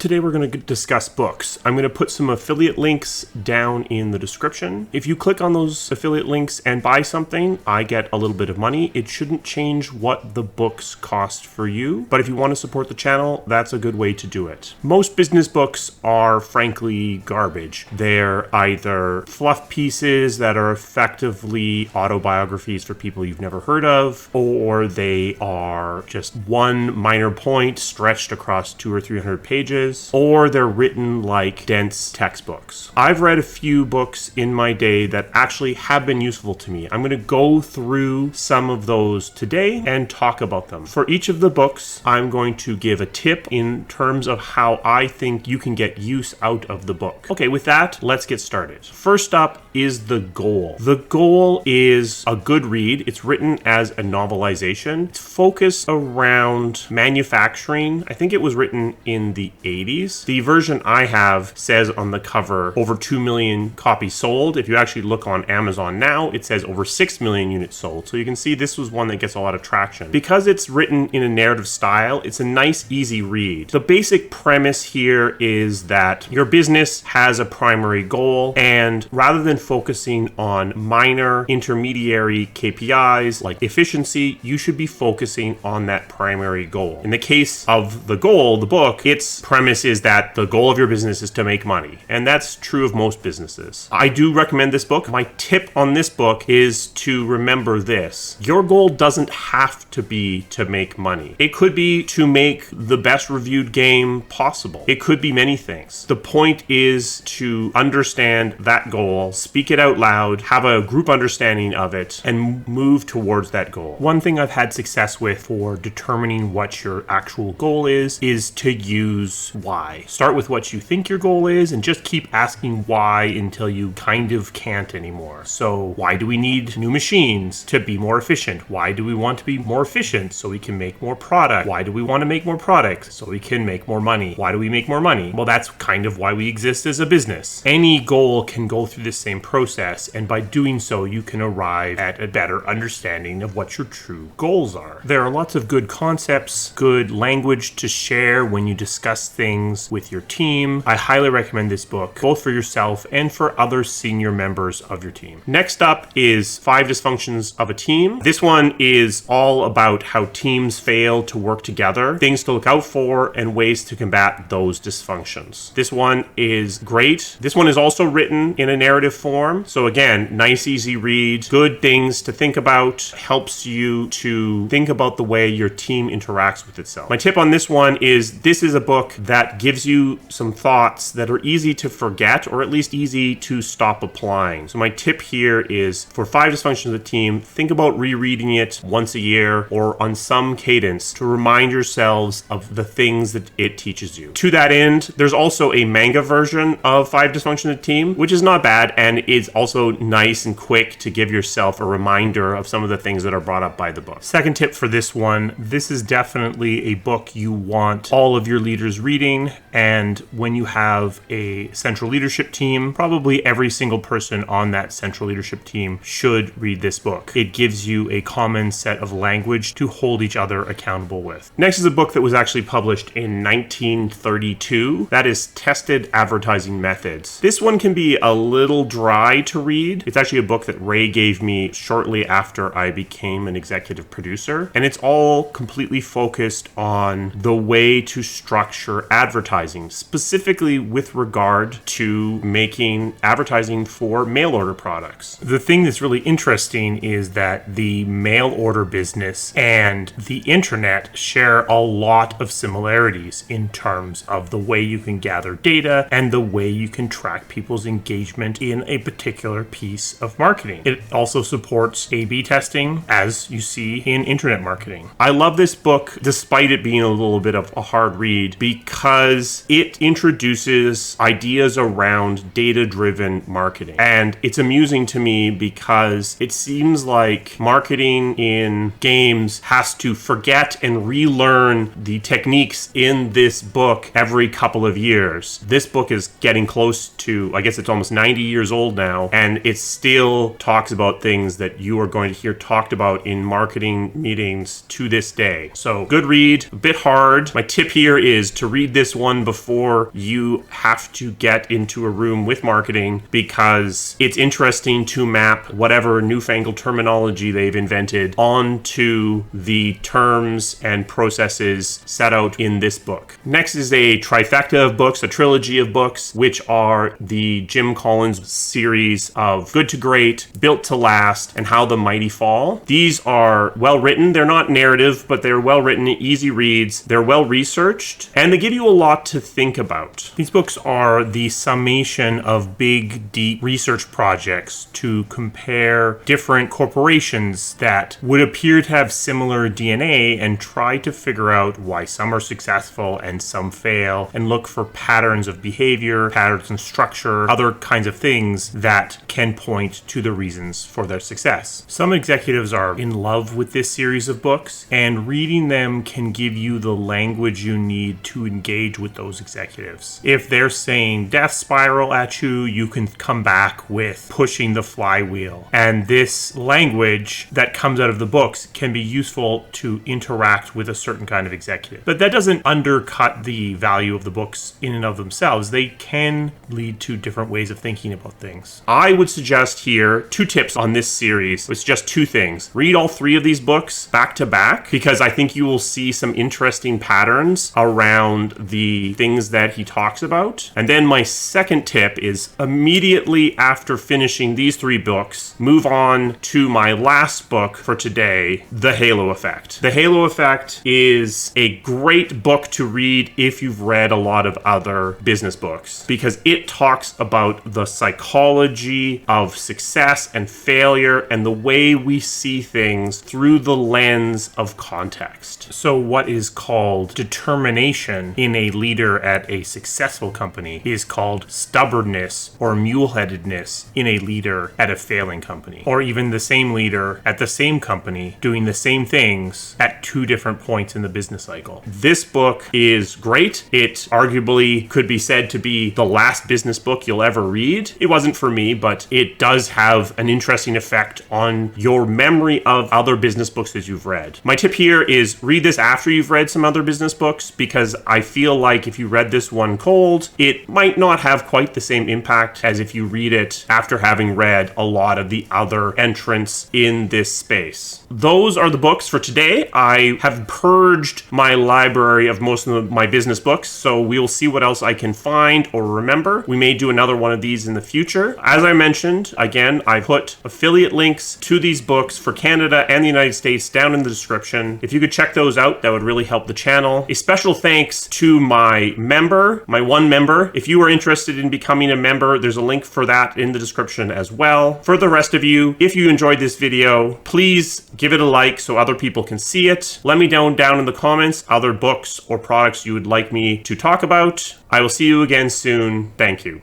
Today we're going to discuss books. I'm going to put some affiliate links down in the description. If you click on those affiliate links and buy something, I get a little bit of money. It shouldn't change what the books cost for you, but if you want to support the channel, that's a good way to do it. Most business books are frankly garbage. They're either fluff pieces that are effectively autobiographies for people you've never heard of, or they are just one minor point stretched across 200 or 300 pages, or they're written like dense textbooks. I've read a few books in my day that actually have been useful to me. I'm going to go through some of those today and talk about them. For each of the books, I'm going to give a tip in terms of how I think you can get use out of the book. Okay, with that, let's get started. First up is The Goal. The Goal is a good read. It's written as a novelization. It's focused around manufacturing. I think it was written in the 80s. The version I have says on the cover over 2 million copies sold. If you actually look on Amazon now, it says over 6 million units sold. So you can see this was one that gets a lot of traction. Because it's written in a narrative style, it's a nice, easy read. The basic premise here is that your business has a primary goal, and rather than focusing on minor intermediary KPIs like efficiency, you should be focusing on that primary goal. In the case of The Goal, the book, its premise is that the goal of your business is to make money. And that's true of most businesses. I do recommend this book. My tip on this book is to remember this. Your goal doesn't have to be to make money. It could be to make the best reviewed game possible. It could be many things. The point is to understand that goal, speak it out loud, have a group understanding of it, and move towards that goal. One thing I've had success with for determining what your actual goal is to use why. Start with what you think your goal is and just keep asking why until you kind of can't anymore. So why do we need new machines to be more efficient? Why do we want to be more efficient so we can make more product? Why do we want to make more product so we can make more money? Why do we make more money? Well, that's kind of why we exist as a business. Any goal can go through the same process, and by doing so, you can arrive at a better understanding of what your true goals are. There are lots of good concepts, good language to share when you discuss things with your team. I highly recommend this book, both for yourself and for other senior members of your team. Next up is 5 Dysfunctions of a Team. This one is all about how teams fail to work together, things to look out for, and ways to combat those dysfunctions. This one is great. This one is also written in a narrative form. So again, nice, easy read, good things to think about, helps you to think about the way your team interacts with itself. My tip on this one is this is a book that gives you some thoughts that are easy to forget, or at least easy to stop applying. So my tip here is for 5 Dysfunctions of a Team, think about rereading it once a year or on some cadence to remind yourselves of the things that it teaches you. To that end, there's also a manga version of 5 Dysfunctions of a Team, which is not bad, and is also nice and quick to give yourself a reminder of some of the things that are brought up by the book. Second tip for this one, this is definitely a book you want all of your leaders reading, and when you have a central leadership team, probably every single person on that central leadership team should read this book. It gives you a common set of language to hold each other accountable with. Next is a book that was actually published in 1932. That is Tested Advertising Methods. This one can be a little dry to read. It's actually a book that Ray gave me shortly after I became an executive producer, and it's all completely focused on the way to structure advertising, specifically with regard to making advertising for mail order products. The thing that's really interesting is that the mail order business and the internet share a lot of similarities in terms of the way you can gather data and the way you can track people's engagement in a particular piece of marketing. It also supports A/B testing, as you see in internet marketing. I love this book, despite it being a little bit of a hard read, because it introduces ideas around data-driven marketing. And it's amusing to me because it seems like marketing in games has to forget and relearn the techniques in this book every couple of years. This book is getting close to, I guess it's almost 90 years old now, and it still talks about things that you are going to hear talked about in marketing meetings to this day. So good read, a bit hard. My tip here is to read read this one before you have to get into a room with marketing, because it's interesting to map whatever newfangled terminology they've invented onto the terms and processes set out in this book. Next is a trifecta of books, a trilogy of books, which are the Jim Collins series of Good to Great, Built to Last, and How the Mighty Fall. These are well written. They're not narrative, but they're well written, easy reads. They're well researched, and they give you a lot to think about. These books are the summation of big, deep research projects to compare different corporations that would appear to have similar DNA and try to figure out why some are successful and some fail, and look for patterns of behavior, patterns in structure, other kinds of things that can point to the reasons for their success. Some executives are in love with this series of books, and reading them can give you the language you need to engage with those executives. If they're saying death spiral at you, you can come back with pushing the flywheel. And this language that comes out of the books can be useful to interact with a certain kind of executive. But that doesn't undercut the value of the books in and of themselves. They can lead to different ways of thinking about things. I would suggest here 2 tips on this series. It's just 2 things. Read all 3 of these books back to back, because I think you will see some interesting patterns around the things that he talks about. And then my second tip is immediately after finishing these 3 books, move on to my last book for today, The Halo Effect. The Halo Effect is a great book to read if you've read a lot of other business books, because it talks about the psychology of success and failure and the way we see things through the lens of context. So what is called determination in a leader at a successful company is called stubbornness or mule-headedness in a leader at a failing company, or even the same leader at the same company doing the same things at 2 different points in the business cycle. This book is great. It arguably could be said to be the last business book you'll ever read. It wasn't for me, but it does have an interesting effect on your memory of other business books that you've read. My tip here is read this after you've read some other business books, because I feel like if you read this one cold, it might not have quite the same impact as if you read it after having read a lot of the other entrants in this space. Those are the books for today. I have purged my library of most of my business books, so we'll see what else I can find or remember. We may do another one of these in the future. As I mentioned, again, I put affiliate links to these books for Canada and the United States down in the description. If you could check those out, that would really help the channel. A special thanks to my one member. If you are interested in becoming a member, there's a link for that in the description as well. For the rest of you, if you enjoyed this video, please give it a like so other people can see it. Let me know down in the comments other books or products you would like me to talk about. I will see you again soon. Thank you.